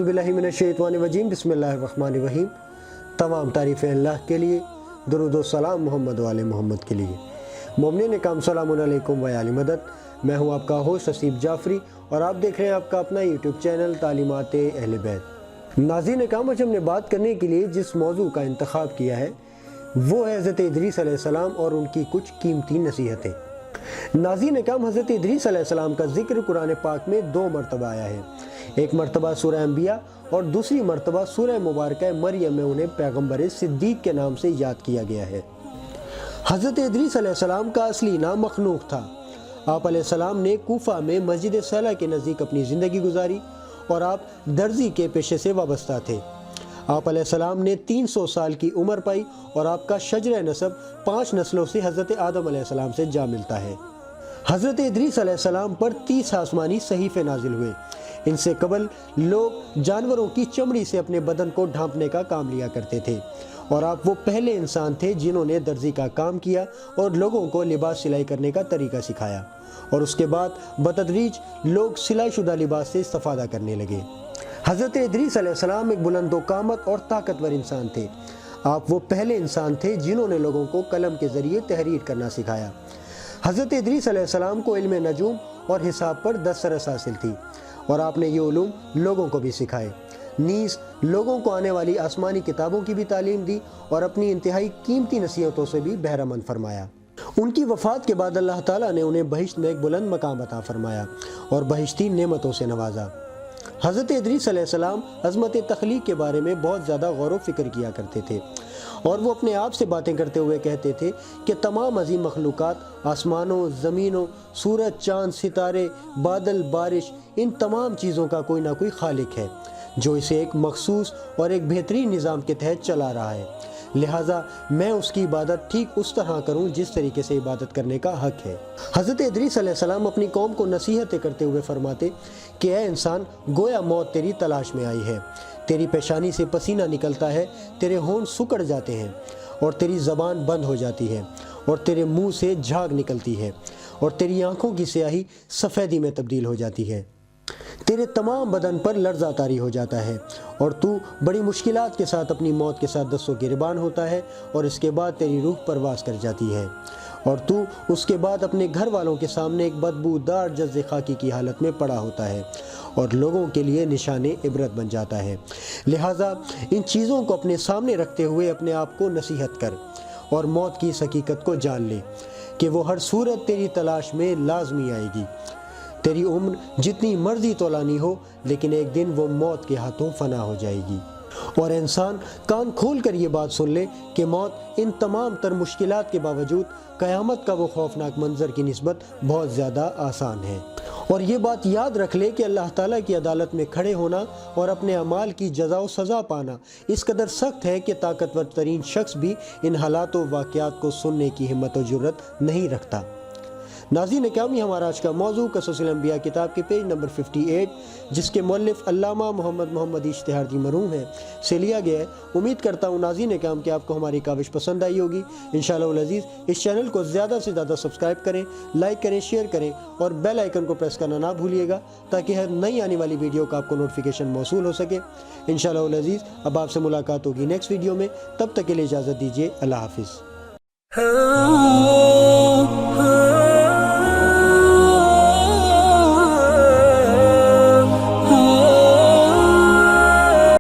बिल्लाहि मिनश्शैतानिर्रजीम बिस्मिल्लाहिर्रहमानिर्रहीम। तमाम तारीफ़ें अल्लाह के लिए, दुरूद व सलाम मोहम्मद वाले मोहम्मद के लिए। मोमिनीन काम सलामुन अलैकुम व आली मदद। मैं हूँ आपका होस्ट हसीब जाफरी और आप देख रहे हैं आपका अपना यूट्यूब चैनल तालीमात अहले बैत। नाज़रीन काम, आज हमने बात करने के लिए जिस मौजू का इंतखाब किया है वो है हज़रत इदरीस अलैहिस्सलाम और उनकी कुछ कीमती नसीहतें। नाज़रीन काम, हज़रत इदरीस अलैहिस्सलाम का जिक्र कुरान पाक में 2 मरतबा आया है। एक मरतबा सूरह अंबिया और दूसरी मरतबा सूरह मुबारक मरियम में उन्हें पैगम्बर सिद्दीक के नाम से याद किया गया है। हज़रत इदरीस अलैहिस्सलाम का असली नाम मखनूक था। आप अलैहिस्सलाम ने कूफा में मस्जिद सला के नज़दीक अपनी ज़िंदगी गुजारी और आप दर्जी के पेशे से वाबस्ता थे। आप अलैहिस्सलाम ने 300 साल की उम्र पाई और आपका शजर नसब 5 नस्लों से हज़रत आदम अलैहिस्सलाम से जा मिलता है। हज़रत इदरीस अलैहिस्सलाम पर 30 आसमानी सहीफ़े नाजिल हुए। इनसे कबल लोग जानवरों की चमड़ी से अपने बदन को ढांपने का काम लिया करते थे और आप वो पहले इंसान थे जिन्होंने दर्जी का काम किया और लोगों को लिबास सिलाई करने का तरीका सिखाया, और उसके बाद बतदरीज लोग सिलाई शुदा लिबास से इस्तेफादा करने लगे। हज़रत इदरीस अलैहिस्सलाम एक बुलंदो कामत और ताकतवर इंसान थे। आप वो पहले इंसान थे जिन्होंने लोगों को कलम के ज़रिए तहरीर करना सिखाया। हज़रत इदरीस अलैहिस्सलाम को इल्म नजूम और हिसाब पर दस्तरस हासिल थी और आपने ये उलूम लोगों को भी सिखाए। नीज़ लोगों को आने वाली आसमानी किताबों की भी तालीम दी और अपनी इंतहाई कीमती नसीहतों से भी बहरामंद फरमाया। उनकी वफ़ात के बाद अल्लाह ताला ने उन्हें बहिश्त में एक बुलंद मकाम अता फरमाया और बहिश्ती नेमतों से नवाजा। हज़रत इदरीस अलैहिस्सलाम अज़मत तख्लीक के बारे में बहुत ज़्यादा गौर व फिक्र किया करते थे और वो अपने आप से बातें करते हुए कहते थे कि तमाम अज़ीम मखलूक़ात, आसमानों, ज़मीनों, सूरज, चाँद, सितारे, बादल, बारिश, इन तमाम चीज़ों का कोई ना कोई खालिक है जो इसे एक मखसूस और एक बेहतरीन निज़ाम के तहत चला रहा है। लिहाजा मैं उसकी इबादत ठीक उस तरह करूं जिस तरीके से इबादत करने का हक है। हज़रत इदरीस अलैहिस्सलाम अपनी कौम को नसीहतें करते हुए फरमाते कि ऐ इंसान, गोया मौत तेरी तलाश में आई है, तेरी पेशानी से पसीना निकलता है, तेरे होंठ सुकड़ जाते हैं और तेरी ज़बान बंद हो जाती है और तेरे मुंह से झाग निकलती है और तेरी आंखों की स्याही सफ़ेदी में तब्दील हो जाती है। तेरे तमाम बदन पर लर्ज़ा तारी हो जाता है और तू बड़ी मुश्किलात के साथ अपनी मौत के साथ दस्तों गिरबान होता है और इसके बाद तेरी रूह परवास कर जाती है और तू उसके बाद अपने घर वालों के सामने एक बदबूदार जज़्ज़े खाकी की हालत में पड़ा होता है और लोगों के लिए निशाने इबरत बन जाता है। लिहाजा इन चीज़ों को अपने सामने रखते हुए अपने आप को नसीहत कर और मौत की इस हकीकत को जान ले कि वो हर सूरत तेरी तलाश में लाजमी आएगी। तेरी उम्र जितनी मर्जी तौलानी हो, लेकिन एक दिन वो मौत के हाथों फना हो जाएगी। और इंसान कान खोल कर ये बात सुन ले कि मौत इन तमाम तर मुश्किलात के बावजूद क़यामत का वो खौफनाक मंजर की निस्बत बहुत ज़्यादा आसान है। और ये बात याद रख ले कि अल्लाह ताला की अदालत में खड़े होना और अपने अमाल की जज़ा व सज़ा पाना इस कदर सख्त है कि ताकतवर तरीन शख्स भी इन हालात व वाक़यात को सुनने की हिम्मत व जुर्रत नहीं रखता। नाज़रीन किराम, ये हमारा आज का मौजू क़ससुल अंबिया किताब के पेज नंबर 58, जिसके मुअल्लिफ़ अल्लामा मोहम्मद इश्तिहार जी मरहूम हैं, से लिया गया है। उम्मीद करता हूँ नाज़रीन किराम कि आपको हमारी काविश पसंद आई होगी। इंशाअल्लाह अज़ीज़ इस चैनल को ज़्यादा से ज़्यादा सब्सक्राइब करें, लाइक करें, शेयर करें और बेल आइकन को प्रेस करना ना भूलिएगा ताकि हर नई आने वाली वीडियो का आपको नोटिफिकेशन मौसूल हो सके। इंशाअल्लाह अज़ीज़ अब आपसे मुलाकात होगी नेक्स्ट वीडियो में। तब तक के लिए इजाज़त दीजिए। अल्लाह हाफ़िज़।